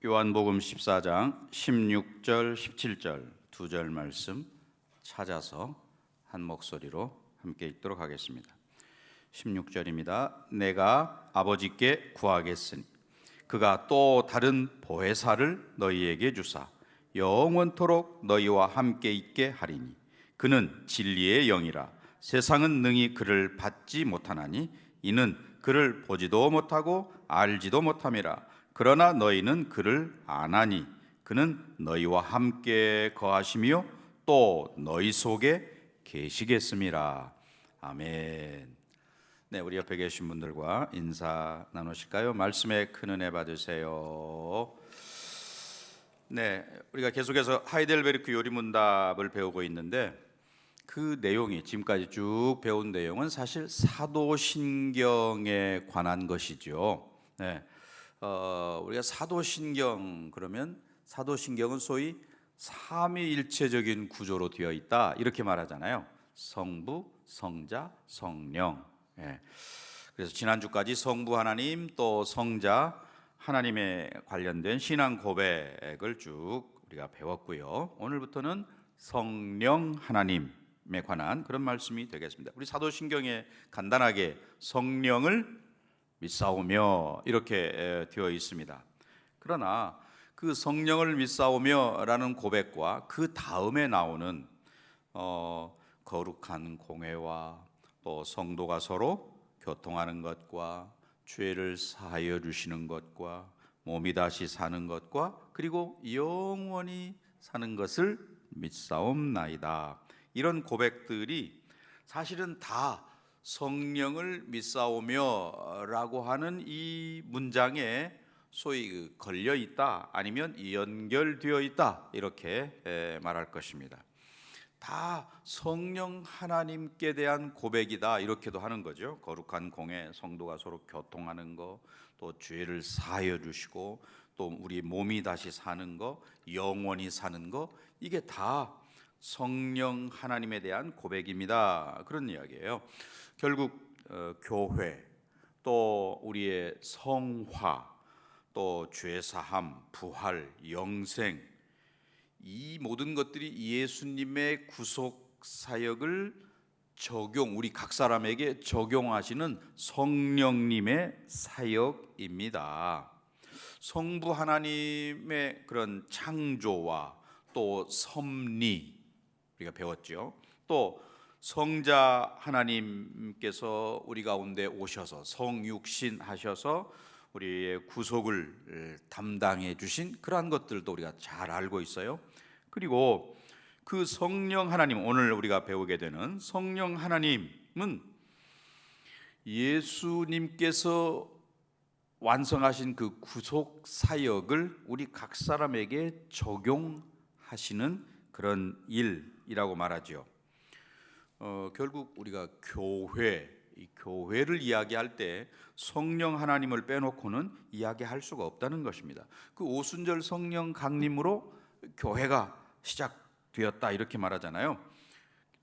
요한복음 14장 16절 17절 두 절 말씀 찾아서 한 목소리로 함께 읽도록 하겠습니다. 16절입니다. 내가 아버지께 구하겠으니 그가 또 다른 보혜사를 너희에게 주사 영원토록 너희와 함께 있게 하리니 그는 진리의 영이라. 세상은 능히 그를 받지 못하나니 이는 그를 보지도 못하고 알지도 못함이라. 그러나 너희는 그를 아나니 그는 너희와 함께 거하시며 또 너희 속에 계시겠음이라. 아멘. 네, 우리 옆에 계신 분들과 인사 나누실까요? 말씀에 큰 은혜 받으세요. 네, 우리가 계속해서 하이델베르크 요리문답을 배우고 있는데 그 내용이 지금까지 쭉 배운 내용은 사실 사도신경에 관한 것이죠. 네, 우리가 사도신경 그러면 사도신경은 소위 삼위일체적인 구조로 되어 있다 이렇게 말하잖아요. 성부, 성자, 성령. 예. 그래서 지난주까지 성부 하나님 또 성자 하나님에 관련된 신앙 고백을 쭉 우리가 배웠고요. 오늘부터는 성령 하나님에 관한 그런 말씀이 되겠습니다. 우리 사도신경에 간단하게 성령을 믿사오며 이렇게 되어 있습니다. 그러나 그 성령을 믿사오며 라는 고백과 그 다음에 나오는 거룩한 공회와 또 성도가 서로 교통하는 것과 죄를 사하여 주시는 것과 몸이 다시 사는 것과 그리고 영원히 사는 것을 믿사옵나이다. 이런 고백들이 사실은 다 성령을 믿사오며 라고 하는 이 문장에 소위 걸려 있다 아니면 연결되어 있다 이렇게 말할 것입니다. 다 성령 하나님께 대한 고백이다 이렇게도 하는 거죠. 거룩한 공회, 성도가 서로 교통하는 거, 또 죄를 사하여 주시고 또 우리 몸이 다시 사는 거, 영원히 사는 거, 이게 다 성령 하나님에 대한 고백입니다. 그런 이야기예요. 결국 교회, 또 우리의 성화, 또 죄사함, 부활, 영생, 이 모든 것들이 예수님의 구속 사역을 우리 각 사람에게 적용하시는 성령님의 사역입니다. 성부 하나님의 그런 창조와 또 섭리 우리가 배웠죠. 또 성자 하나님께서 우리 가운데 오셔서 성육신 하셔서 우리의 구속을 담당해 주신 그러한 것들도 우리가 잘 알고 있어요. 그리고 그 성령 하나님, 오늘 우리가 배우게 되는 성령 하나님은 예수님께서 완성하신 그 구속 사역을 우리 각 사람에게 적용하시는 그런 일이라고 말하죠. 결국 우리가 교회를 이야기할 때 성령 하나님을 빼놓고는 이야기할 수가 없다는 것입니다. 그 오순절 성령 강림으로 교회가 시작되었다 이렇게 말하잖아요.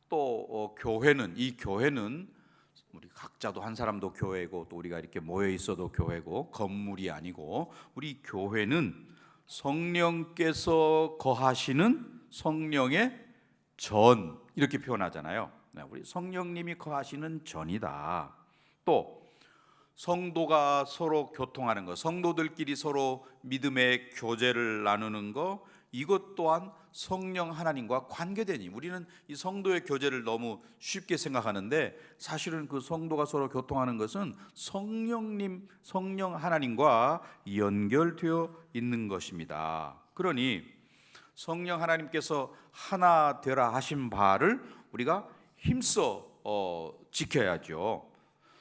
또 이 교회는 우리 각자도 한 사람도 교회고 또 우리가 이렇게 모여 있어도 교회고 건물이 아니고 우리 교회는 성령께서 거하시는 성령의 전 이렇게 표현하잖아요. 우리 성령님이 거하시는 전이다. 또 성도가 서로 교통하는 것, 성도들끼리 서로 믿음의 교제를 나누는 것, 이것 또한 성령 하나님과 관계되니 우리는 이 성도의 교제를 너무 쉽게 생각하는데 사실은 그 성도가 서로 교통하는 것은 성령 하나님과 연결되어 있는 것입니다. 그러니 성령 하나님께서 하나 되라 하신 바를 우리가 힘써 지켜야죠.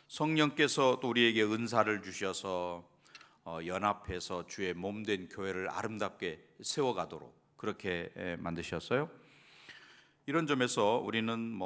성령께서 또 우리에게 은사를 주셔서 연합해서 주의 몸된 교회를 아름답게 세워가도록 그렇게 만드셨어요. 이런 점에서 우리는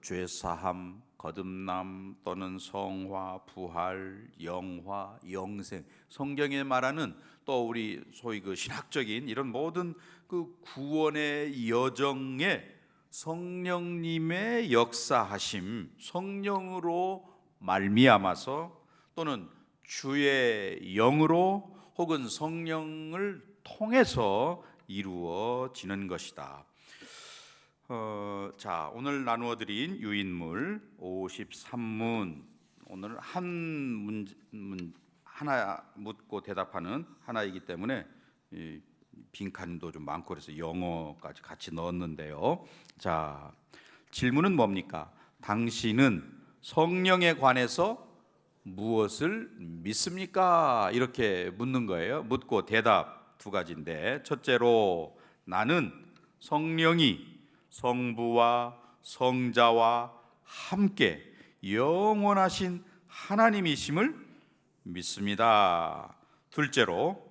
죄사함, 거듭남 또는 성화, 부활, 영화, 영생, 성경에 말하는 또 우리 소위 그 신학적인 이런 모든 그 구원의 여정에 성령님의 역사하심, 성령으로 말미암아서 또는 주의 영으로 혹은 성령을 통해서 이루어지는 것이다. 자, 오늘 나누어 드린 유인물 53문, 오늘 하나 묻고 대답하는 하나이기 때문에 이 빈칸도 좀 많고 그래서 영어까지 같이 넣었는데요. 자, 질문은 뭡니까? 당신은 성령에 관해서 무엇을 믿습니까? 이렇게 묻는 거예요. 묻고 대답 두 가지인데, 첫째로 나는 성령이 성부와 성자와 함께 영원하신 하나님이심을 믿습니다. 둘째로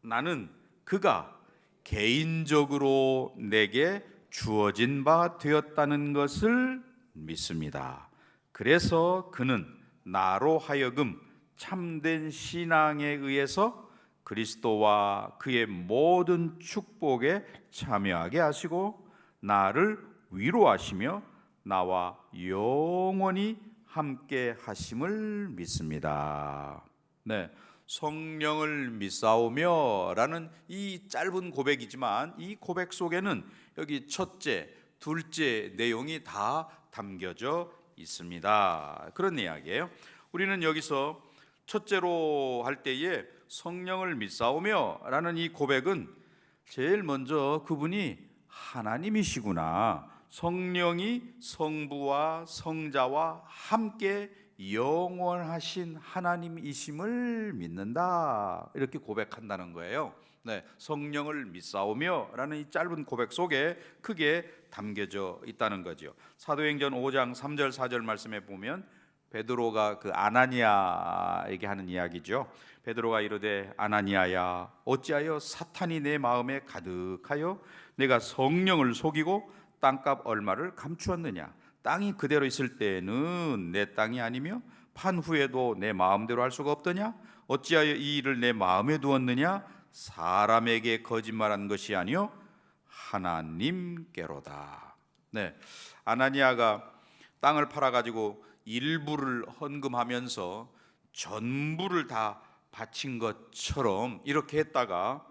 나는 그가 개인적으로 내게 주어진 바 되었다는 것을 믿습니다. 그래서 그는 나로 하여금 참된 신앙에 의해서 그리스도와 그의 모든 축복에 참여하게 하시고 나를 위로하시며 나와 영원히 함께 하심을 믿습니다. 네, 성령을 믿사오며 라는 이 짧은 고백이지만 이 고백 속에는 여기 첫째, 둘째 내용이 다 담겨져 있습니다. 그런 이야기예요. 우리는 여기서 첫째로 할 때에 성령을 믿사오며 라는 이 고백은 제일 먼저 그분이 하나님이시구나, 성령이 성부와 성자와 함께 영원하신 하나님이심을 믿는다, 이렇게 고백한다는 거예요. 네, 성령을 믿사오며 라는 이 짧은 고백 속에 크게 담겨져 있다는 거죠. 사도행전 5장 3절 4절 말씀에 보면 베드로가 그 아나니아에게 하는 이야기죠. 베드로가 이르되 아나니아야, 어찌하여 사탄이 내 마음에 가득하여 내가 성령을 속이고 땅값 얼마를 감추었느냐? 땅이 그대로 있을 때에는 내 땅이 아니며 판 후에도 내 마음대로 할 수가 없더냐? 어찌하여 이 일을 내 마음에 두었느냐? 사람에게 거짓말한 것이 아니요 하나님께로다. 네, 아나니아가 땅을 팔아가지고 일부를 헌금하면서 전부를 다 바친 것처럼 이렇게 했다가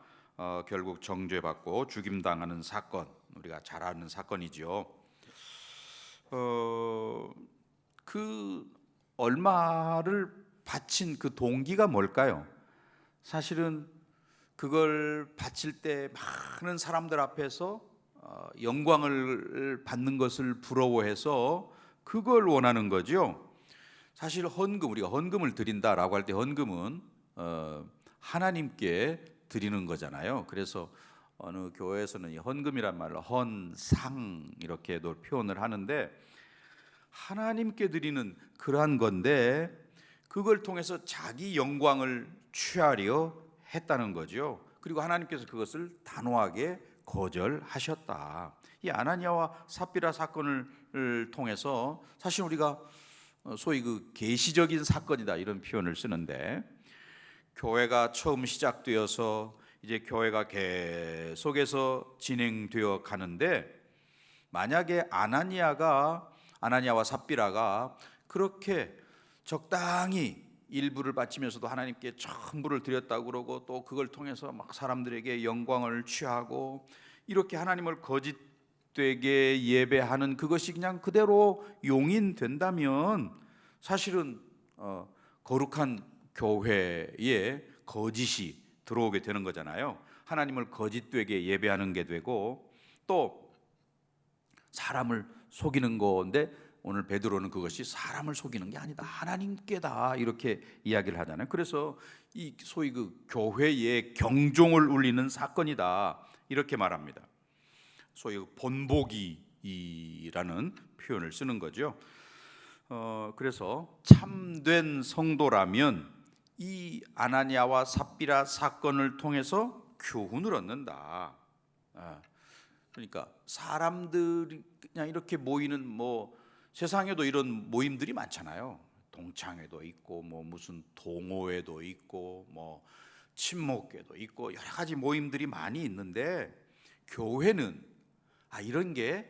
결국 정죄받고 죽임당하는 사건, 우리가 잘 아는 사건이죠. 그 얼마를 바친 그 동기가 뭘까요? 사실은 그걸 바칠 때 많은 사람들 앞에서 영광을 받는 것을 부러워해서 그걸 원하는 거죠. 사실 헌금, 우리가 헌금을 드린다라고 할 때 헌금은 하나님께 드리는 거잖아요. 그래서 어느 교회에서는 이 헌금이란 말로 헌상 이렇게도 표현을 하는데, 하나님께 드리는 그러한 건데 그걸 통해서 자기 영광을 취하려 했다는 거죠. 그리고 하나님께서 그것을 단호하게 거절하셨다. 이 아나니아와 삽비라 사건을 통해서 사실 우리가 소위 그 계시적인 사건이다 이런 표현을 쓰는데, 교회가 처음 시작되어서 이제 교회가 계속해서 진행되어 가는데, 만약에 아나니아와 삽비라가 그렇게 적당히 일부를 바치면서도 하나님께 전부를 드렸다고 그러고 또 그걸 통해서 막 사람들에게 영광을 취하고 이렇게 하나님을 거짓되게 예배하는 그것이 그냥 그대로 용인된다면 사실은 거룩한 교회에 거짓이 들어오게 되는 거잖아요. 하나님을 거짓되게 예배하는 게 되고 또 사람을 속이는 건데, 오늘 베드로는 그것이 사람을 속이는 게 아니다, 하나님께다 이렇게 이야기를 하잖아요. 그래서 이 소위 그 교회의 경종을 울리는 사건이다 이렇게 말합니다. 소위 본보기라는 표현을 쓰는 거죠. 그래서 참된 성도라면 이 아나니아와 삽비라 사건을 통해서 교훈을 얻는다. 그러니까 사람들이 그냥 이렇게 모이는 세상에도 이런 모임들이 많잖아요. 동창회도 있고 무슨 동호회도 있고 친목회도 있고 여러 가지 모임들이 많이 있는데, 교회는 이런 게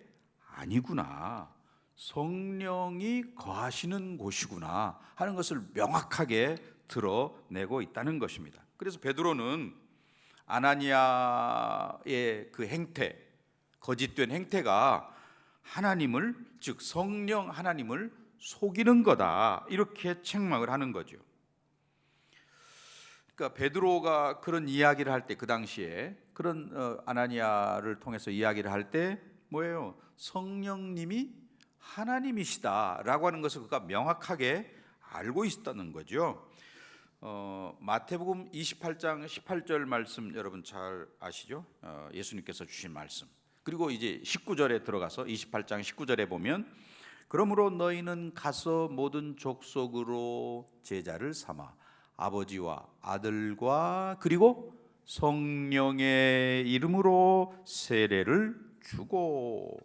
아니구나, 성령이 거하시는 곳이구나 하는 것을 명확하게 드러내고 있다는 것입니다. 그래서 베드로는 아나니아의 그 행태, 거짓된 행태가 하나님을, 즉 성령 하나님을 속이는 거다, 이렇게 책망을 하는 거죠. 그러니까 베드로가 그런 이야기를 할 때, 그 당시에 그런 아나니아를 통해서 이야기를 할 때 뭐예요? 성령님이 하나님이시다라고 하는 것을 그가 명확하게 알고 있었다는 거죠. 마태복음 28장 18절 말씀 여러분 잘 아시죠? 예수님께서 주신 말씀. 그리고 이제 19절에 들어가서 28장 19절에 보면, 그러므로 너희는 가서 모든 족속으로 제자를 삼아 아버지와 아들과 그리고 성령의 이름으로 세례를 주고.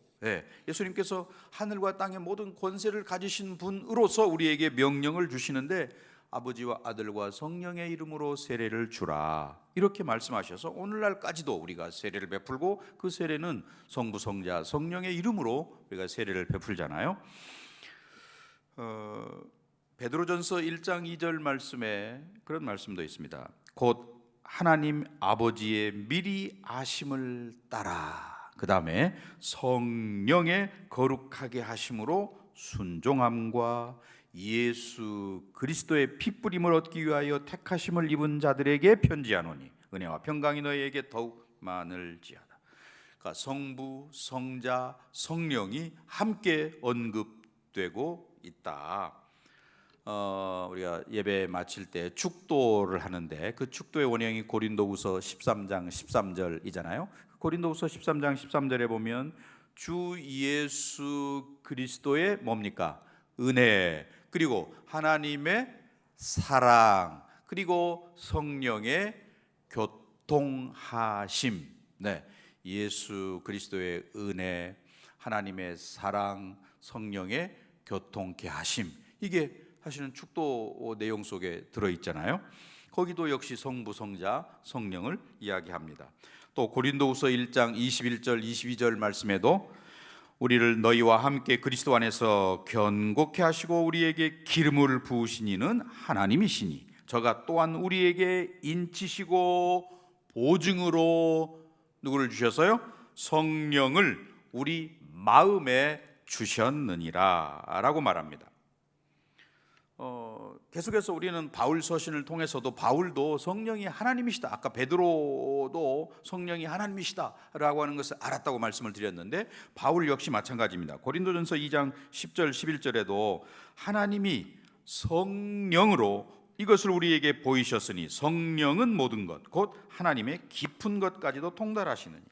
예수님께서 하늘과 땅의 모든 권세를 가지신 분으로서 우리에게 명령을 주시는데, 아버지와 아들과 성령의 이름으로 세례를 주라, 이렇게 말씀하셔서 오늘날까지도 우리가 세례를 베풀고, 그 세례는 성부, 성자, 성령의 이름으로 우리가 세례를 베풀잖아요. 베드로전서 1장 2절 말씀에 그런 말씀도 있습니다. 곧 하나님 아버지의 미리 아심을 따라, 그 다음에 성령의 거룩하게 하심으로 순종함과 예수 그리스도의 핏부림을 얻기 위하여 택하심을 입은 자들에게 편지하노니 은혜와 평강이 너희에게 더욱 많을지어다. 그러니까 성부, 성자, 성령이 함께 언급되고 있다. 우리가 예배 마칠 때 축도를 하는데, 그 축도의 원형이 고린도후서 13장 13절이잖아요. 고린도후서 13장 13절에 보면 주 예수 그리스도의 뭡니까? 은혜, 그리고 하나님의 사랑, 그리고 성령의 교통하심. 예수 그리스도의 은혜, 하나님의 사랑, 성령의 교통케 하심, 이게 사실은 축도 내용 속에 들어있잖아요. 거기도 역시 성부, 성자, 성령을 이야기합니다. 또 고린도후서 1장 21절 22절 말씀에도 우리를 너희와 함께 그리스도 안에서 견고케 하시고 우리에게 기름을 부으신 이는 하나님이시니 저가 또한 우리에게 인치시고 보증으로 누구를 주셔서요? 성령을 우리 마음에 주셨느니라 라고 말합니다. 계속해서 우리는 바울 서신을 통해서도 바울도 성령이 하나님이시다, 아까 베드로도 성령이 하나님이시다 라고 하는 것을 알았다고 말씀을 드렸는데, 바울 역시 마찬가지입니다. 고린도전서 2장 10절 11절에도 하나님이 성령으로 이것을 우리에게 보이셨으니 성령은 모든 것 곧 하나님의 깊은 것까지도 통달하시느니라.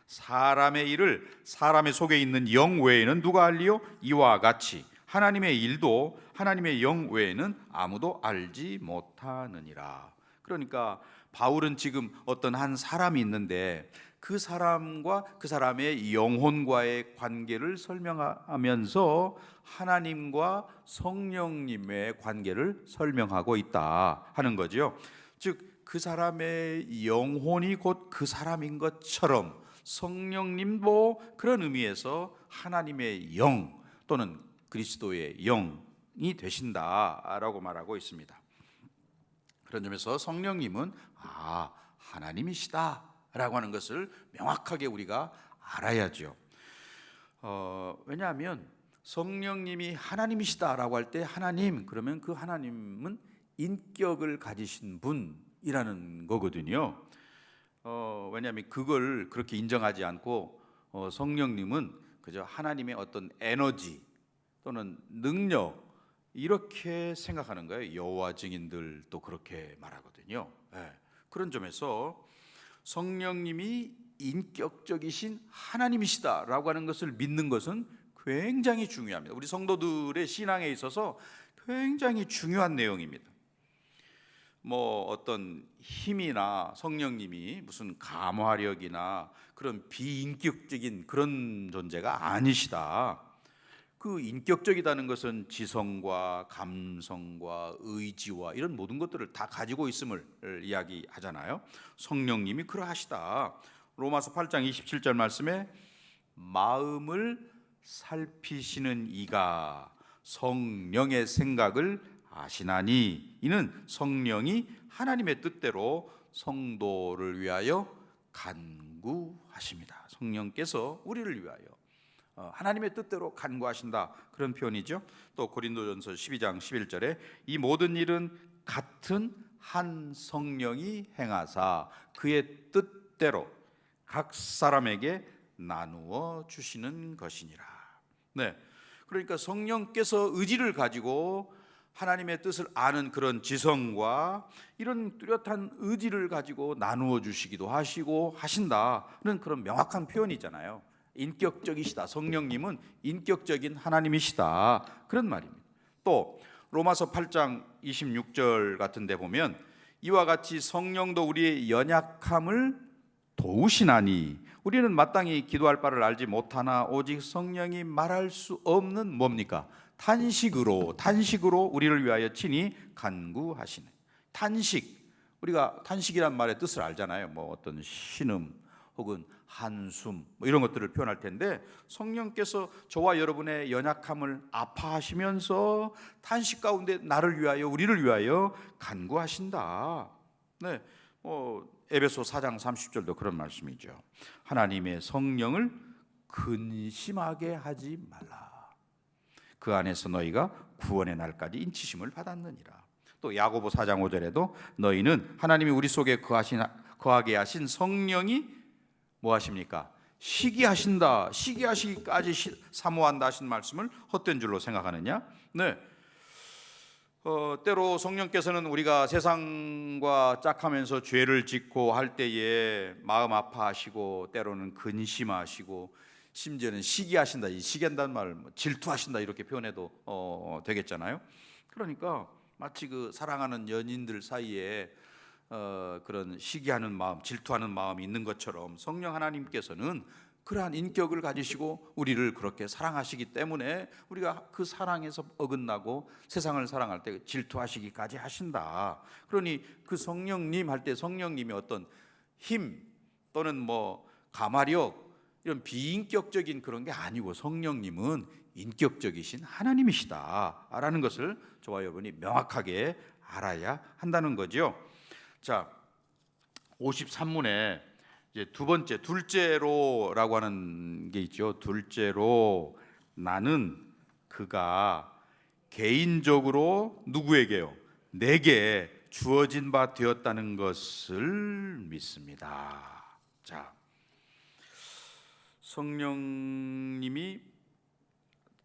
사람의 일을 사람의 속에 있는 영 외에는 누가 알리요? 이와 같이 하나님의 일도 하나님의 영 외에는 아무도 알지 못하느니라. 그러니까 바울은 지금 어떤 한 사람이 있는데, 그 사람과 그 사람의 영혼과의 관계를 설명하면서 하나님과 성령님의 관계를 설명하고 있다 하는 거죠. 즉 그 사람의 영혼이 곧 그 사람인 것처럼 성령님도 그런 의미에서 하나님의 영 또는 그리스도의 영이 되신다라고 말하고 있습니다. 그런 점에서 성령님은 하나님이시다라고 하는 것을 명확하게 우리가 알아야죠. 왜냐하면 성령님이 하나님이시다라고 할 때 하나님, 그러면 그 하나님은 인격을 가지신 분이라는 거거든요. 왜냐하면 그걸 그렇게 인정하지 않고 성령님은 그저 하나님의 어떤 에너지 또는 능력, 이렇게 생각하는 거예요. 여호와 증인들도 그렇게 말하거든요. 그런 점에서 성령님이 인격적이신 하나님이시다라고 하는 것을 믿는 것은 굉장히 중요합니다. 우리 성도들의 신앙에 있어서 굉장히 중요한 내용입니다. 어떤 힘이나 성령님이 무슨 감화력이나 그런 비인격적인 그런 존재가 아니시다. 그 인격적이다는 것은 지성과 감성과 의지와 이런 모든 것들을 다 가지고 있음을 이야기하잖아요. 성령님이 그러하시다. 로마서 8장 27절 말씀에 마음을 살피시는 이가 성령의 생각을 하시나니 이는 성령이 하나님의 뜻대로 성도를 위하여 간구하십니다. 성령께서 우리를 위하여 하나님의 뜻대로 간구하신다, 그런 표현이죠. 또 고린도전서 12장 11절에 이 모든 일은 같은 한 성령이 행하사 그의 뜻대로 각 사람에게 나누어 주시는 것이니라. 네, 그러니까 성령께서 의지를 가지고 하나님의 뜻을 아는 그런 지성과 이런 뚜렷한 의지를 가지고 나누어 주시기도 하시고 하신다는 그런 명확한 표현이잖아요. 인격적이시다. 성령님은 인격적인 하나님이시다, 그런 말입니다. 또 로마서 8장 26절 같은 데 보면 이와 같이 성령도 우리의 연약함을 도우시나니 우리는 마땅히 기도할 바를 알지 못하나 오직 성령이 말할 수 없는 뭡니까? 탄식으로 우리를 위하여 친히 간구하시네. 탄식, 우리가 탄식이란 말의 뜻을 알잖아요. 뭐 어떤 신음 혹은 한숨 뭐 이런 것들을 표현할 텐데, 성령께서 저와 여러분의 연약함을 아파하시면서 탄식 가운데 나를 위하여 우리를 위하여 간구하신다. 네, 에베소 4장 30절도 그런 말씀이죠. 하나님의 성령을 근심하게 하지 말라. 그 안에서 너희가 구원의 날까지 인치심을 받았느니라. 또 야고보 4장 5절에도 너희는 하나님이 우리 속에 거하게 하신 성령이 뭐 하십니까? 시기하신다, 시기하시기까지 사모한다 하신 말씀을 헛된 줄로 생각하느냐? 네, 때로 성령께서는 우리가 세상과 짝하면서 죄를 짓고 할 때에 마음 아파하시고 때로는 근심하시고 심지어는 시기하신다, 이 시기한다는 말을 질투하신다 이렇게 표현해도 되겠잖아요. 그러니까 마치 그 사랑하는 연인들 사이에 그런 시기하는 마음, 질투하는 마음이 있는 것처럼 성령 하나님께서는 그러한 인격을 가지시고 우리를 그렇게 사랑하시기 때문에 우리가 그 사랑에서 어긋나고 세상을 사랑할 때 질투하시기까지 하신다. 그러니 그 성령님 할 때 성령님이 어떤 힘 또는 뭐 가마력 이런 비인격적인 그런 게 아니고 성령님은 인격적이신 하나님이시다라는 것을 저와 여러분이 명확하게 알아야 한다는 거죠. 자, 53문에 이제 두 번째, 둘째로라고 하는 게 있죠. 둘째로 나는 그가 개인적으로 누구에게요? 내게 주어진 바 되었다는 것을 믿습니다. 자, 성령님이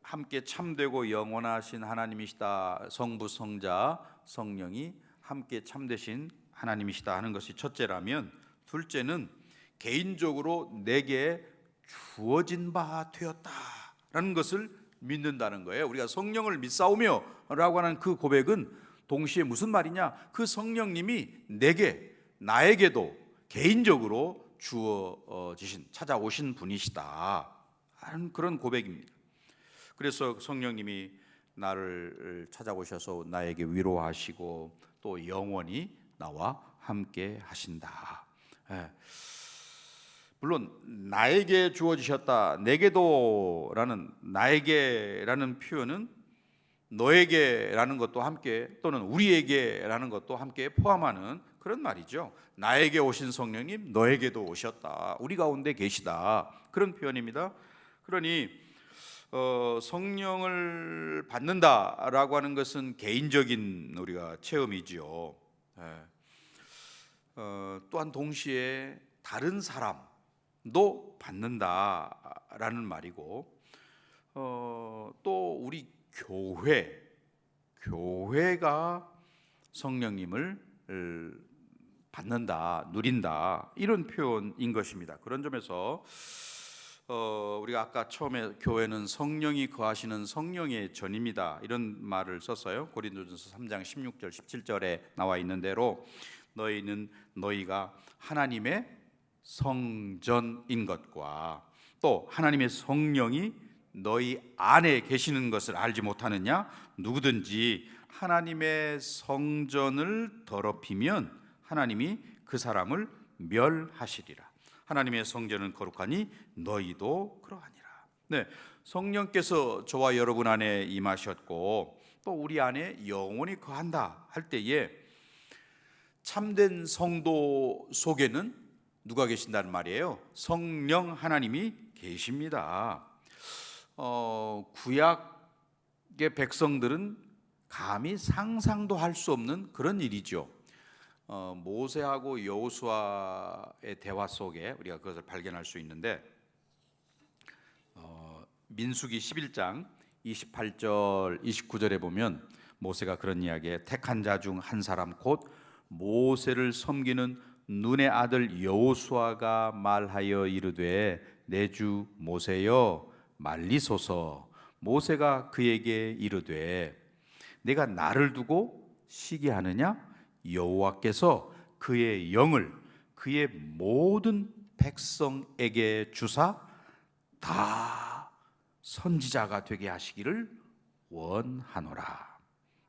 함께 참되고 영원하신 하나님이시다. 성부, 성자, 성령이 함께 참되신 하나님이시다 하는 것이 첫째라면, 둘째는 개인적으로 내게 주어진 바 되었다라는 것을 믿는다는 거예요. 우리가 성령을 믿사오며 라고 하는 그 고백은 동시에 무슨 말이냐? 그 성령님이 나에게도 개인적으로 주어지신, 찾아오신 분이시다 하는 그런 고백입니다. 그래서 성령님이 나를 찾아오셔서 나에게 위로하시고 또 영원히 나와 함께 하신다. 물론 나에게 주어지셨다, 내게도라는 나에게라는 표현은 너에게라는 것도 함께 또는 우리에게라는 것도 함께 포함하는 그런 말이죠. 나에게 오신 성령님 너에게도 오셨다, 우리 가운데 계시다, 그런 표현입니다. 그러니 성령을 받는다라고 하는 것은 개인적인 우리가 체험이지요. 또한 동시에 다른 사람도 받는다라는 말이고, 또 우리 교회가 성령님을 받는다, 누린다, 이런 표현인 것입니다. 그런 점에서 우리가 아까 처음에 교회는 성령이 거하시는 성령의 전입니다, 이런 말을 썼어요. 고린도전서 3장 16절 17절에 나와 있는 대로 너희는 너희가 하나님의 성전인 것과 또 하나님의 성령이 너희 안에 계시는 것을 알지 못하느냐? 누구든지 하나님의 성전을 더럽히면 하나님이 그 사람을 멸하시리라. 하나님의 성전은 거룩하니 너희도 그러하니라. 네, 성령께서 저와 여러분 안에 임하셨고 또 우리 안에 영원히 거한다 할 때에 참된 성도 속에는 누가 계신다는 말이에요? 성령 하나님이 계십니다. 구약의 백성들은 감히 상상도 할 수 없는 그런 일이죠. 모세하고 여호수아의 대화 속에 우리가 그것을 발견할 수 있는데, 민수기 11장 28절 29절에 보면 모세가 그런 이야기에 택한 자 중 한 사람 곧 모세를 섬기는 눈의 아들 여호수아가 말하여 이르되 내 주 모세여 말리소서. 모세가 그에게 이르되 내가 나를 두고 시기하느냐? 여호와께서 그의 영을 그의 모든 백성에게 주사 다 선지자가 되게 하시기를 원하노라.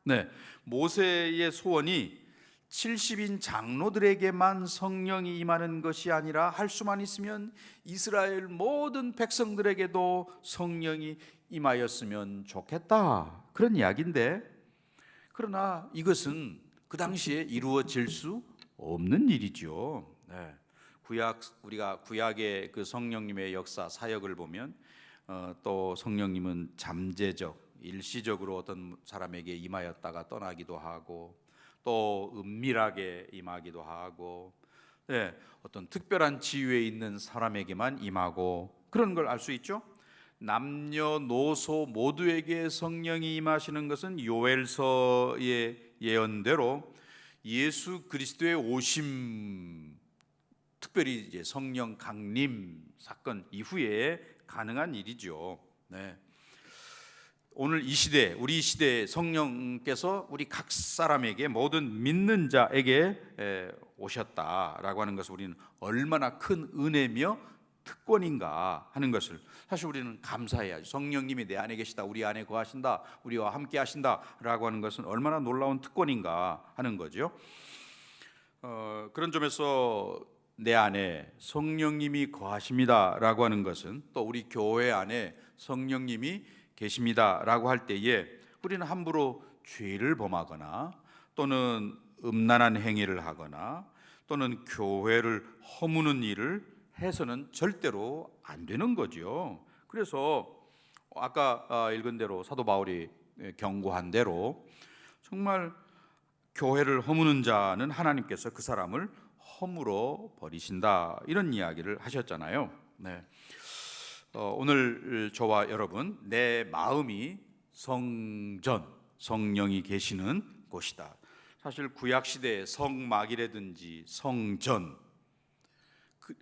네, 모세의 소원이 70인 장로들에게만 성령이 임하는 것이 아니라 할 수만 있으면 이스라엘 모든 백성들에게도 성령이 임하였으면 좋겠다, 그런 이야기인데, 그러나 이것은 그 당시에 이루어질 수 없는 일이죠. 네. 우리가 구약의 그 성령님의 역사 사역을 보면 또 성령님은 잠재적, 일시적으로 어떤 사람에게 임하였다가 떠나기도 하고, 또 은밀하게 임하기도 하고, 네, 어떤 특별한 지위에 있는 사람에게만 임하고, 그런 걸 알 수 있죠. 남녀노소 모두에게 성령이 임하시는 것은 요엘서의 예언대로 예수 그리스도의 오심, 특별히 이제 성령 강림 사건 이후에 가능한 일이죠. 네. 오늘 이 시대, 우리 시대에 성령께서 우리 각 사람에게, 모든 믿는 자에게 오셨다라고 하는 것을 우리는 얼마나 큰 은혜며 특권인가 하는 것을 사실 우리는 감사해야죠. 성령님이 내 안에 계시다, 우리 안에 거하신다, 우리와 함께 하신다라고 하는 것은 얼마나 놀라운 특권인가 하는 거죠. 그런 점에서 내 안에 성령님이 거하십니다라고 하는 것은, 또 우리 교회 안에 성령님이 계십니다라고 할 때에 우리는 함부로 죄를 범하거나 또는 음란한 행위를 하거나 또는 교회를 허무는 일을 해서는 절대로 안 되는 거죠. 그래서 아까 읽은 대로 사도 바울이 경고한 대로 정말 교회를 허무는 자는 하나님께서 그 사람을 허물어 버리신다, 이런 이야기를 하셨잖아요. 네. 오늘 저와 여러분, 내 마음이 성전, 성령이 계시는 곳이다. 사실 구약 시대의 성막이라든지 성전,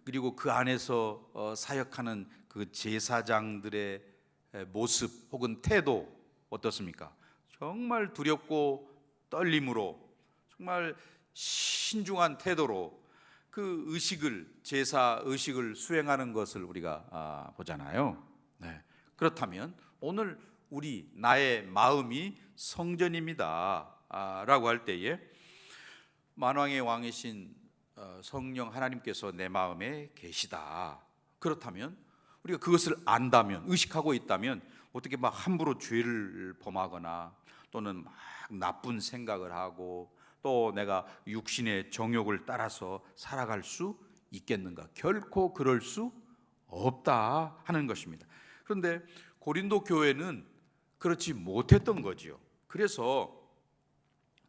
그리고 그 안에서 사역하는 그 제사장들의 모습 혹은 태도 어떻습니까? 정말 두렵고 떨림으로, 정말 신중한 태도로 그 의식을, 제사 의식을 수행하는 것을 우리가 보잖아요. 네. 그렇다면 오늘 나의 마음이 성전입니다 라고 할 때에 만왕의 왕이신 성령 하나님께서 내 마음에 계시다, 그렇다면 우리가 그것을 안다면, 의식하고 있다면 어떻게 막 함부로 죄를 범하거나 또는 막 나쁜 생각을 하고 또 내가 육신의 정욕을 따라서 살아갈 수 있겠는가? 결코 그럴 수 없다 하는 것입니다. 그런데 고린도 교회는 그렇지 못했던 거지요. 그래서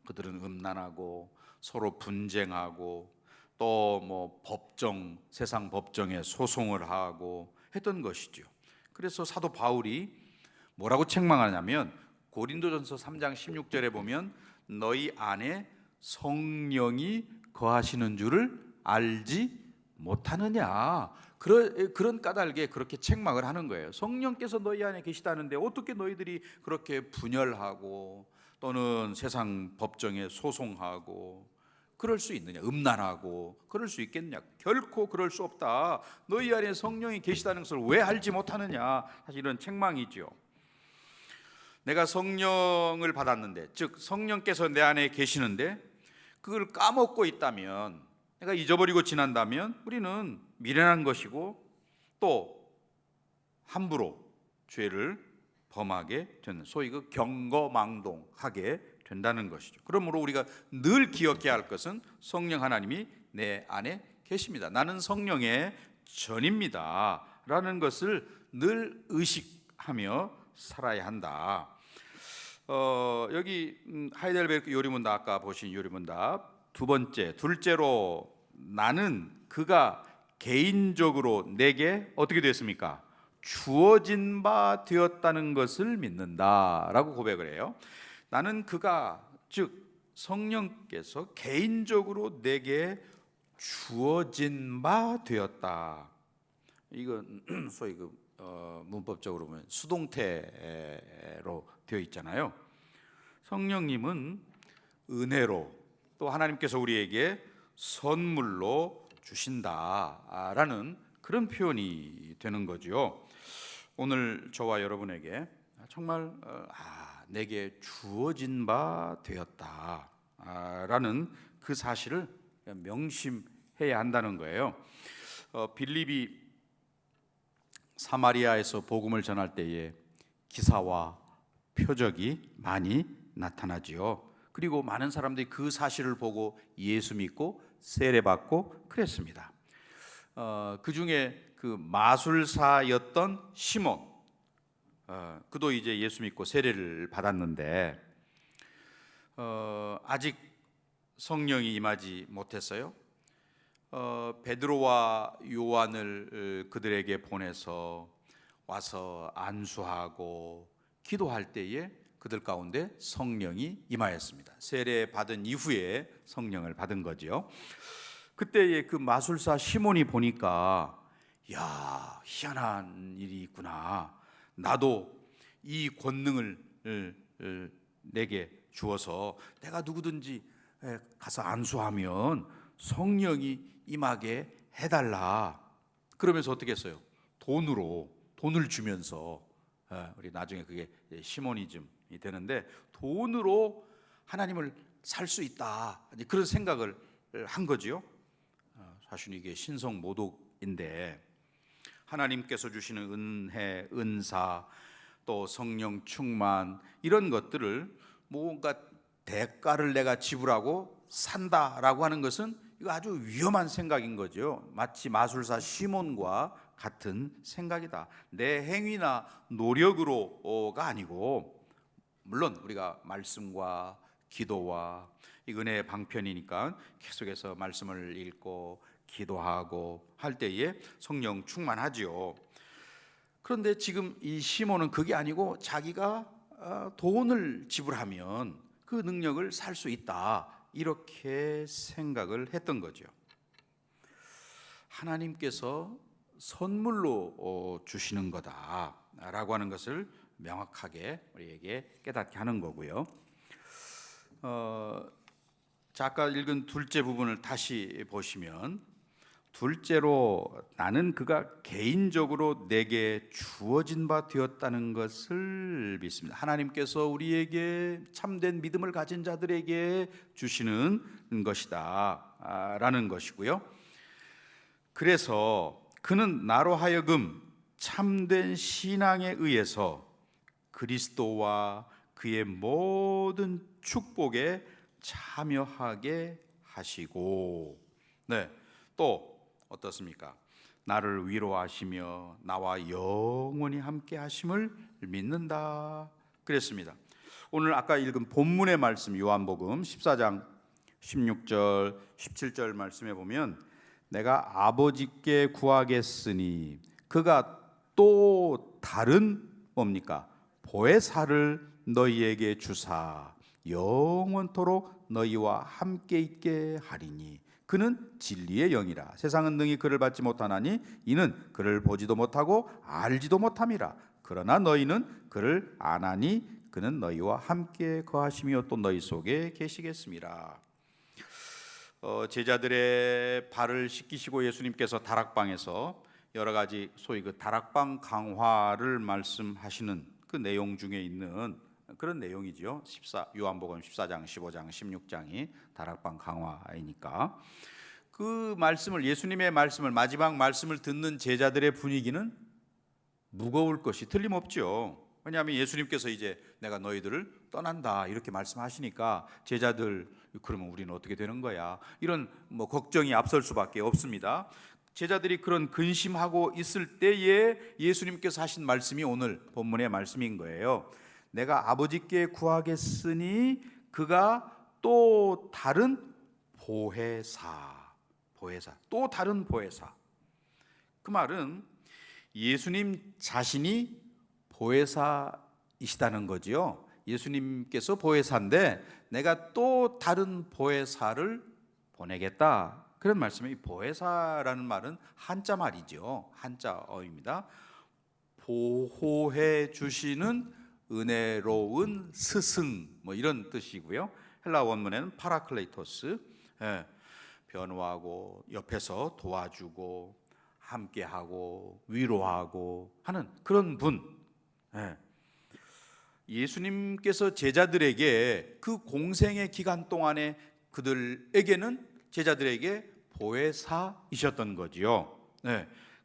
그들은 음란하고 서로 분쟁하고 또 뭐 법정, 세상 법정에 소송을 하고 했던 것이죠. 그래서 사도 바울이 뭐라고 책망하냐면 고린도전서 3장 16절에 보면 너희 안에 성령이 거하시는 줄을 알지 못하느냐, 그런 까닭에 그렇게 책망을 하는 거예요. 성령께서 너희 안에 계시다는데 어떻게 너희들이 그렇게 분열하고 또는 세상 법정에 소송하고 그럴 수 있느냐, 음란하고 그럴 수 있겠냐? 결코 그럴 수 없다. 너희 안에 성령이 계시다는 것을 왜 알지 못하느냐? 사실 이런 책망이죠. 내가 성령을 받았는데, 즉 성령께서 내 안에 계시는데 그걸 까먹고 있다면, 내가 잊어버리고 지난다면 우리는 미련한 것이고 또 함부로 죄를 범하게 되는, 소위 그 경거망동하게 된다는 것이죠. 그러므로 우리가 늘 기억해야 할 것은 성령 하나님이 내 안에 계십니다. 나는 성령의 전입니다 라는 것을 늘 의식하며 살아야 한다. 여기 하이델베르크 요리문답, 아까 보신 요리문답 두 번째, 둘째로 나는 그가 개인적으로 내게 어떻게 됐습니까? 주어진 바 되었다는 것을 믿는다라고 고백을 해요. 나는 그가, 즉 성령께서 개인적으로 내게 주어진 바 되었다. 이건 소위 문법적으로 보면 수동태로 되어 있잖아요. 성령님은 은혜로, 또 하나님께서 우리에게 선물로 주신다라는 그런 표현이 되는 거죠. 오늘 저와 여러분에게 정말 내게 주어진 바 되었다라는 그 사실을 명심해야 한다는 거예요. 빌립이 사마리아에서 복음을 전할 때에 기사와 표적이 많이 나타나지요. 그리고 많은 사람들이 그 사실을 보고 예수 믿고 세례받고 그랬습니다. 그 중에 그 마술사였던 시몬, 그도 이제 예수 믿고 세례를 받았는데 아직 성령이 임하지 못했어요. 베드로와 요한을 그들에게 보내서 와서 안수하고 기도할 때에 그들 가운데 성령이 임하였습니다. 세례 받은 이후에 성령을 받은 거죠. 그때에 그 마술사 시몬이 보니까, 야, 희한한 일이 있구나. 나도 이 권능을 내게 주어서 내가 누구든지 가서 안수하면 성령이 임하게 해달라. 그러면서 어떻게 했어요? 돈을 주면서, 우리 나중에 그게 시모니즘이 되는데, 돈으로 하나님을 살 수 있다, 그런 생각을 한 거지요. 사실 이게 신성 모독인데, 하나님께서 주시는 은혜, 은사, 또 성령 충만, 이런 것들을 뭔가 대가를 내가 지불하고 산다라고 하는 것은 이거 아주 위험한 생각인 거죠. 마치 마술사 시몬과 같은 생각이다. 내 행위나 노력으로가 아니고, 물론 우리가 말씀과 기도와 이 은혜의 방편이니까 계속해서 말씀을 읽고 기도하고 할 때에 성령 충만하지요. 그런데 지금 이 시몬은 그게 아니고 자기가 돈을 지불하면 그 능력을 살 수 있다, 이렇게 생각을 했던 거죠. 하나님께서 선물로 주시는 거다라고 하는 것을 명확하게 우리에게 깨닫게 하는 거고요. 자, 아까 읽은 둘째 부분을 다시 보시면, 둘째로 나는 그가 개인적으로 내게 주어진 바 되었다는 것을 믿습니다. 하나님께서 우리에게 참된 믿음을 가진 자들에게 주시는 것이다 라는 것이고요. 그래서 그는 나로 하여금 참된 신앙에 의해서 그리스도와 그의 모든 축복에 참여하게 하시고, 또 어떻습니까? 나를 위로하시며 나와 영원히 함께 하심을 믿는다 그랬습니다. 오늘 아까 읽은 본문의 말씀, 요한복음 14장 16절 17절 말씀에 보면, 내가 아버지께 구하겠으니 그가 또 다른 뭡니까? 보혜사를 너희에게 주사 영원토록 너희와 함께 있게 하리니 그는 진리의 영이라. 세상은 능히 그를 받지 못하나니 이는 그를 보지도 못하고 알지도 못함이라. 그러나 너희는 그를 아나니 그는 너희와 함께 거하시며 또 너희 속에 계시겠습니다. 제자들의 발을 씻기시고 예수님께서 다락방에서 여러 가지 소위 그 다락방 강화를 말씀하시는 그 내용 중에 있는 그런 내용이죠. 요한복음 14장, 15장, 16장이 다락방 강화이니까 그 말씀을, 예수님의 말씀을, 마지막 말씀을 듣는 제자들의 분위기는 무거울 것이 틀림없죠. 왜냐하면 예수님께서 이제 내가 너희들을 떠난다 이렇게 말씀하시니까 제자들 그러면 우리는 어떻게 되는 거야? 이런 걱정이 앞설 수밖에 없습니다. 제자들이 그런 근심하고 있을 때에 예수님께서 하신 말씀이 오늘 본문의 말씀인 거예요. 내가 아버지께 구하겠으니 그가 또 다른 보혜사, 또 다른 보혜사. 그 말은 예수님 자신이 보혜사이시다는 거지요. 예수님께서 보혜사인데 내가 또 다른 보혜사를 보내겠다, 그런 말씀이. 보혜사라는 말은 한자 말이죠. 한자어입니다. 보호해 주시는 은혜로운 스승, 이런 뜻이고요. 헬라 원문에는 파라클레이토스, 변호하고 옆에서 도와주고 함께하고 위로하고 하는 그런 분. 예수님께서 제자들에게 그 공생의 기간 동안에 그들에게는 제자들에게 보혜사이셨던 거지요.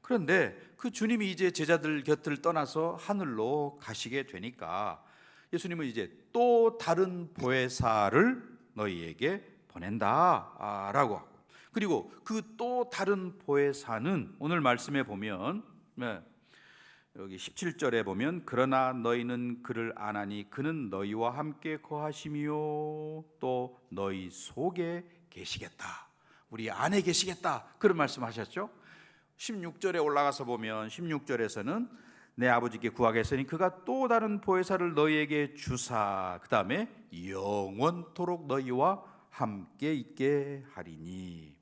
그런데 그 주님이 이제 제자들 곁을 떠나서 하늘로 가시게 되니까 예수님은 이제 또 다른 보혜사를 너희에게 보낸다라고 하고, 그리고 그 또 다른 보혜사는 오늘 말씀에 보면 여기 17절에 보면 그러나 너희는 그를 아나니 그는 너희와 함께 거하시며 또 너희 속에 계시겠다, 우리 안에 계시겠다, 그런 말씀하셨죠. 16절에 올라가서 보면 16절에서는 내 아버지께 구하겠으니 그가 또 다른 보혜사를 너희에게 주사 그 다음에 영원토록 너희와 함께 있게 하리니,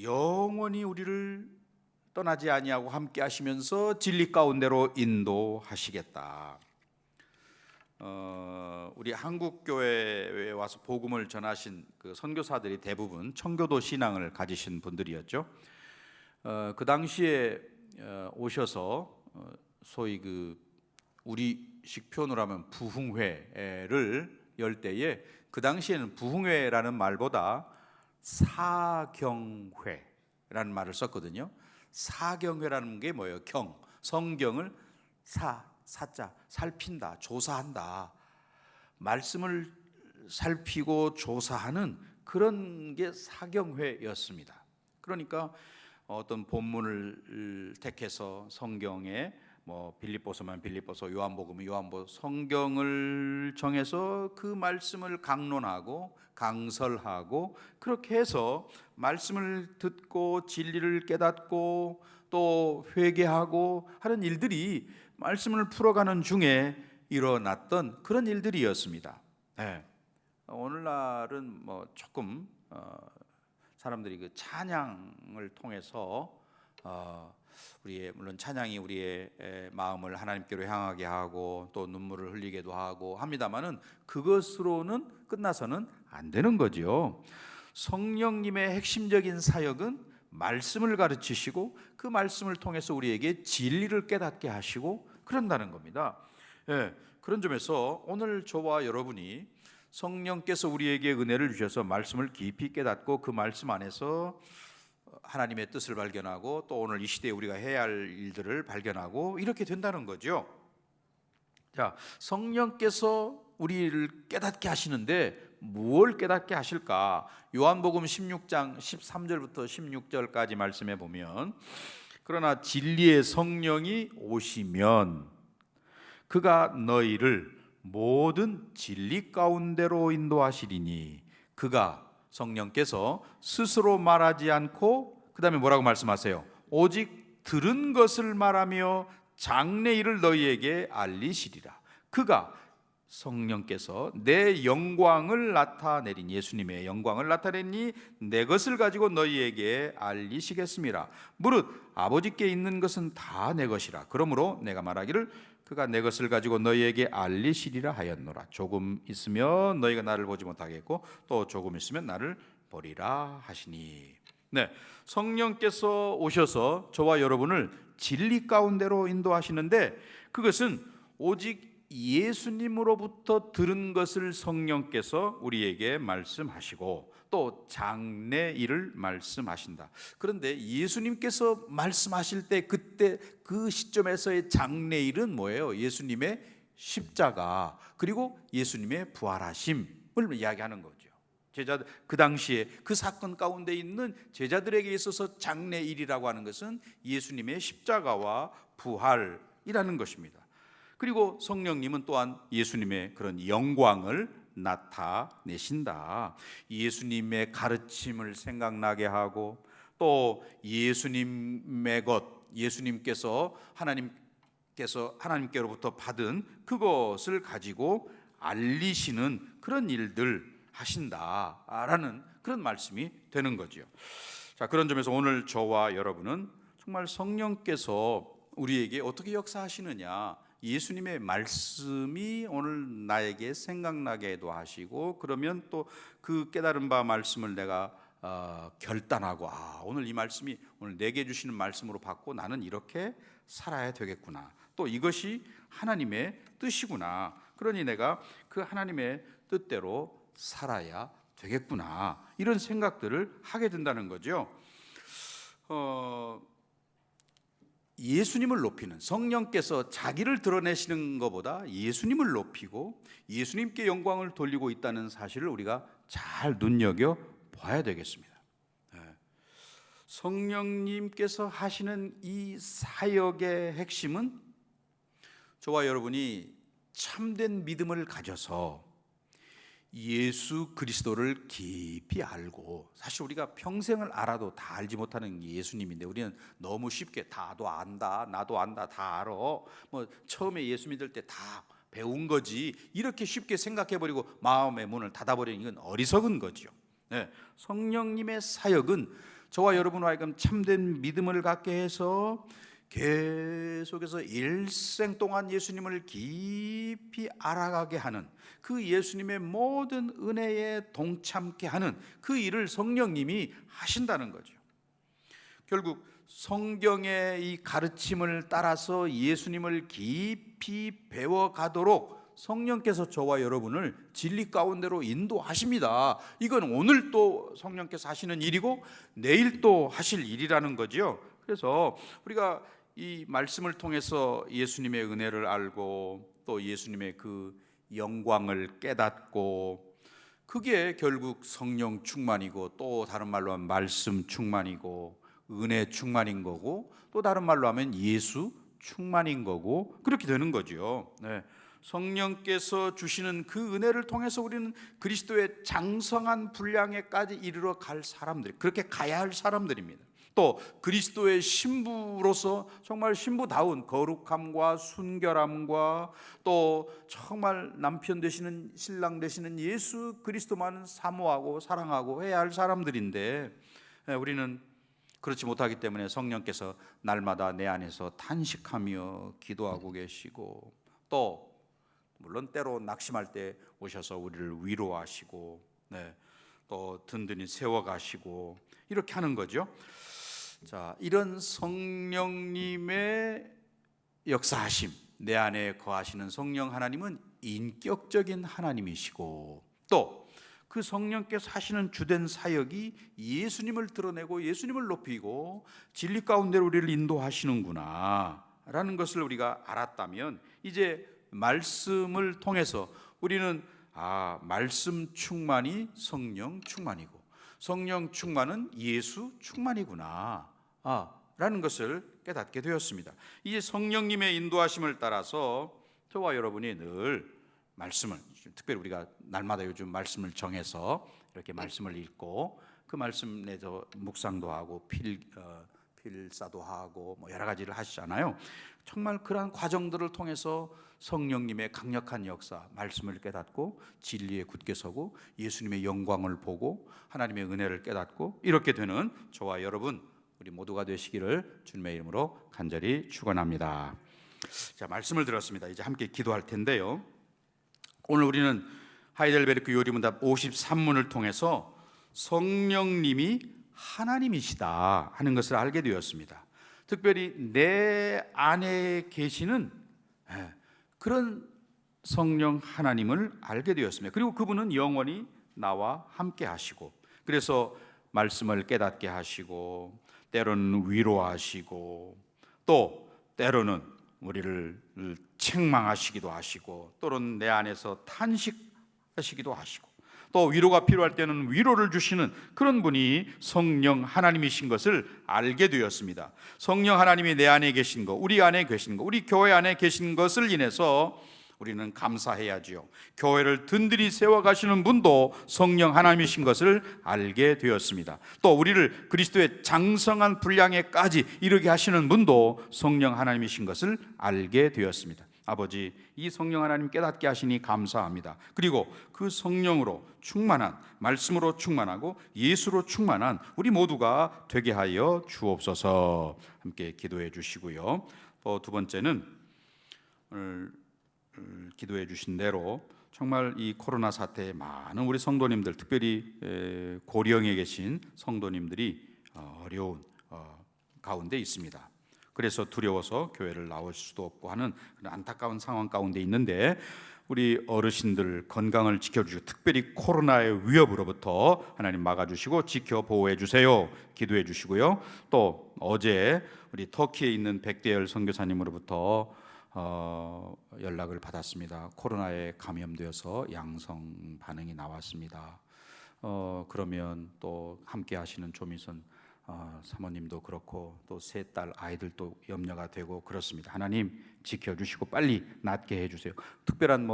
영원히 우리를 떠나지 아니하고 함께 하시면서 진리 가운데로 인도하시겠다. 우리 한국 교회에 와서 복음을 전하신 그 선교사들이 대부분 청교도 신앙을 가지신 분들이었죠. 그 당시에 오셔서 소위 그 우리식 표현으로 하면 부흥회를 열 때에, 그 당시에는 부흥회라는 말보다 사경회라는 말을 썼거든요. 사경회라는 게 뭐예요? 성경을 사자, 살핀다, 조사한다, 말씀을 살피고 조사하는 그런 게 사경회였습니다. 그러니까 어떤 본문을 택해서 성경에 빌립보서면 빌립보서, 요한복음은 요한복음, 성경을 정해서 그 말씀을 강론하고 강설하고, 그렇게 해서 말씀을 듣고 진리를 깨닫고 또 회개하고 하는 일들이 말씀을 풀어가는 중에 일어났던 그런 일들이었습니다. 오늘날은 조금 사람들이 그 찬양을 통해서 물론 찬양이 우리의 마음을 하나님께로 향하게 하고 또 눈물을 흘리게도 하고 합니다만은 그것으로는 끝나서는 안 되는 거죠. 성령님의 핵심적인 사역은 말씀을 가르치시고 그 말씀을 통해서 우리에게 진리를 깨닫게 하시고 그런다는 겁니다. 그런 점에서 오늘 저와 여러분이 성령께서 우리에게 은혜를 주셔서 말씀을 깊이 깨닫고 그 말씀 안에서 하나님의 뜻을 발견하고 또 오늘 이 시대에 우리가 해야 할 일들을 발견하고 이렇게 된다는 거죠. 자, 성령께서 우리를 깨닫게 하시는데 무엇을 깨닫게 하실까? 요한복음 16장 13절부터 16절까지 말씀해 보면, 그러나 진리의 성령이 오시면 그가 너희를 모든 진리 가운데로 인도하시리니, 그가 성령께서 스스로 말하지 않고 그 다음에 뭐라고 말씀하세요? 오직 들은 것을 말하며 장래일을 너희에게 알리시리라. 그가 성령께서 내 영광을 나타내리니, 예수님의 영광을 나타내니 내 것을 가지고 너희에게 알리시겠습니다. 무릇 아버지께 있는 것은 다 내 것이라. 그러므로 내가 말하기를 그가 내 것을 가지고 너희에게 알리시리라 하였노라. 조금 있으면 너희가 나를 보지 못하겠고 또 조금 있으면 나를 보리라 하시니. 성령께서 오셔서 저와 여러분을 진리 가운데로 인도하시는데, 그것은 오직 예수님으로부터 들은 것을 성령께서 우리에게 말씀하시고 또 또 장래일을 말씀하신다. 그런데 예수님께서 말씀하실 때 그때 그 시점에서의 장래일은 뭐예요? 예수님의 십자가 그리고 예수님의 부활하심을 이야기하는 거죠. 제자들 그 당시에 그 사건 가운데 있는 제자들에게 있어서 장래일이라고 하는 것은 예수님의 십자가와 부활이라는 것입니다. 그리고 성령님은 또한 예수님의 그런 영광을 나타내신다. 예수님의 가르침을 생각나게 하고 또 예수님의 것, 예수님께서 하나님께로부터 받은 그것을 가지고 알리시는 그런 일들 하신다라는 그런 말씀이 되는 거죠. 자, 그런 점에서 오늘 저와 여러분은 정말 성령께서 우리에게 어떻게 역사하시느냐, 예수님의 말씀이 오늘 나에게 생각나게도 하시고, 그러면 또 그 깨달은 바 말씀을 내가 결단하고, 오늘 이 말씀이 오늘 내게 주시는 말씀으로 받고 나는 이렇게 살아야 되겠구나, 또 이것이 하나님의 뜻이구나, 그러니 내가 그 하나님의 뜻대로 살아야 되겠구나, 이런 생각들을 하게 된다는 거죠. 예수님을 높이는, 성령께서 자기를 드러내시는 것보다 예수님을 높이고 예수님께 영광을 돌리고 있다는 사실을 우리가 잘 눈여겨 봐야 되겠습니다. 성령님께서 하시는 이 사역의 핵심은 저와 여러분이 참된 믿음을 가져서 예수 그리스도를 깊이 알고, 사실 우리가 평생을 알아도 다 알지 못하는 게 예수님인데 우리는 너무 쉽게 다도 안다, 나도 안다, 다 알아, 뭐 처음에 예수 믿을 때 다 배운 거지, 이렇게 쉽게 생각해버리고 마음의 문을 닫아버리는 건 어리석은 거죠. 성령님의 사역은 저와 여러분과 하여금 참된 믿음을 갖게 해서 계속해서 일생 동안 예수님을 깊이 알아가게 하는, 그 예수님의 모든 은혜에 동참케 하는 그 일을 성령님이 하신다는 거죠. 결국 성경의 이 가르침을 따라서 예수님을 깊이 배워가도록 성령께서 저와 여러분을 진리 가운데로 인도하십니다. 이건 오늘 또 성령께서 하시는 일이고 내일 또 하실 일이라는 거죠. 그래서 우리가 이 말씀을 통해서 예수님의 은혜를 알고 또 예수님의 그 영광을 깨닫고, 그게 결국 성령 충만이고, 또 다른 말로 하면 말씀 충만이고 은혜 충만인 거고, 또 다른 말로 하면 예수 충만인 거고, 그렇게 되는 거죠. 성령께서 주시는 그 은혜를 통해서 우리는 그리스도의 장성한 분량에까지 이르러 갈 사람들, 그렇게 가야 할 사람들입니다. 또 그리스도의 신부로서 정말 신부다운 거룩함과 순결함과 또 정말 남편 되시는, 신랑 되시는 예수 그리스도만 사모하고 사랑하고 해야 할 사람들인데, 우리는 그렇지 못하기 때문에 성령께서 날마다 내 안에서 탄식하며 기도하고 계시고, 또 물론 때로 낙심할 때 오셔서 우리를 위로하시고, 또 든든히 세워가시고, 이렇게 하는 거죠. 자, 이런 성령님의 역사하심, 내 안에 거하시는 성령 하나님은 인격적인 하나님이시고, 또 그 성령께서 하시는 주된 사역이 예수님을 드러내고 예수님을 높이고 진리 가운데로 우리를 인도하시는구나 라는 것을 우리가 알았다면, 이제 말씀을 통해서 우리는 말씀 충만이 성령 충만이고 성령 충만은 예수 충만이구나 라는 것을 깨닫게 되었습니다. 이 성령님의 인도하심을 따라서 저와 여러분이 늘 말씀을, 특별히 우리가 날마다 요즘 말씀을 정해서 이렇게 말씀을 읽고 그 말씀 내서 묵상도 하고 필사도 하고 뭐 여러 가지를 하시잖아요. 정말 그러한 과정들을 통해서 성령님의 강력한 역사, 말씀을 깨닫고 진리에 굳게 서고 예수님의 영광을 보고 하나님의 은혜를 깨닫고 이렇게 되는 저와 여러분, 우리 모두가 되시기를 주님의 이름으로 간절히 축원합니다. 자, 말씀을 들었습니다. 이제 함께 기도할 텐데요, 오늘 우리는 하이델베르크 요리문답 53문을 통해서 성령님이 하나님이시다 하는 것을 알게 되었습니다. 특별히 내 안에 계시는 그런 성령 하나님을 알게 되었습니다. 그리고 그분은 영원히 나와 함께 하시고, 그래서 말씀을 깨닫게 하시고 때로는 위로하시고 또 때로는 우리를 책망하시기도 하시고 또는 내 안에서 탄식하시기도 하시고 또 위로가 필요할 때는 위로를 주시는 그런 분이 성령 하나님이신 것을 알게 되었습니다. 성령 하나님이 내 안에 계신 것, 우리 안에 계신 것, 우리 교회 안에 계신 것을 인해서 우리는 감사해야지요. 교회를 든든히 세워가시는 분도 성령 하나님이신 것을 알게 되었습니다. 또 우리를 그리스도의 장성한 분량에까지 이르게 하시는 분도 성령 하나님이신 것을 알게 되었습니다. 아버지, 이 성령 하나님 깨닫게 하시니 감사합니다. 그리고 그 성령으로 충만한, 말씀으로 충만하고 예수로 충만한 우리 모두가 되게 하여 주옵소서. 함께 기도해 주시고요. 또 두 번째는 오늘 기도해 주신 대로 정말 이 코로나 사태에 많은 우리 성도님들, 특별히 고령에 계신 성도님들이 어려운 가운데 있습니다. 그래서 두려워서 교회를 나올 수도 없고 하는 그런 안타까운 상황 가운데 있는데 우리 어르신들 건강을 지켜주시고 특별히 코로나의 위협으로부터 하나님 막아주시고 지켜 보호해 주세요. 기도해 주시고요. 또 어제 우리 터키에 있는 백대열 선교사님으로부터 연락을 받았습니다. 코로나에 감염되어서 양성 반응이 나왔습니다. 그러면 또 함께 하시는 조미선 사모님도 그렇고 또 세 딸 아이들도 염려가 되고 그렇습니다. 하나님 지켜주시고 빨리 낫게 해주세요. 특별한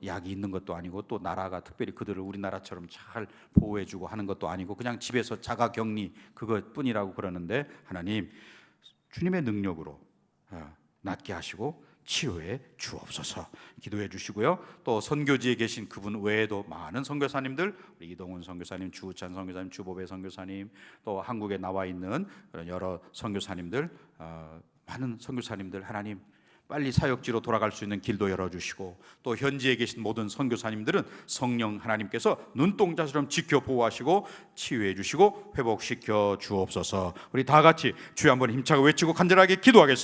약이 있는 것도 아니고 또 나라가 특별히 그들을 우리나라처럼 잘 보호해주고 하는 것도 아니고 그냥 집에서 자가격리 그것뿐이라고 그러는데 하나님 주님의 능력으로 낫게 하시고 치유해 주옵소서. 기도해 주시고요. 또 선교지에 계신 그분 외에도 많은 선교사님들, 우리 이동훈 선교사님, 주우찬 선교사님, 주보배 선교사님, 또 한국에 나와 있는 여러 선교사님들, 많은 선교사님들 하나님 빨리 사역지로 돌아갈 수 있는 길도 열어주시고 또 현지에 계신 모든 선교사님들은 성령 하나님께서 눈동자처럼 지켜 보호하시고 치유해 주시고 회복시켜 주옵소서. 우리 다 같이 주여 한번 힘차게 외치고 간절하게 기도하겠습니다.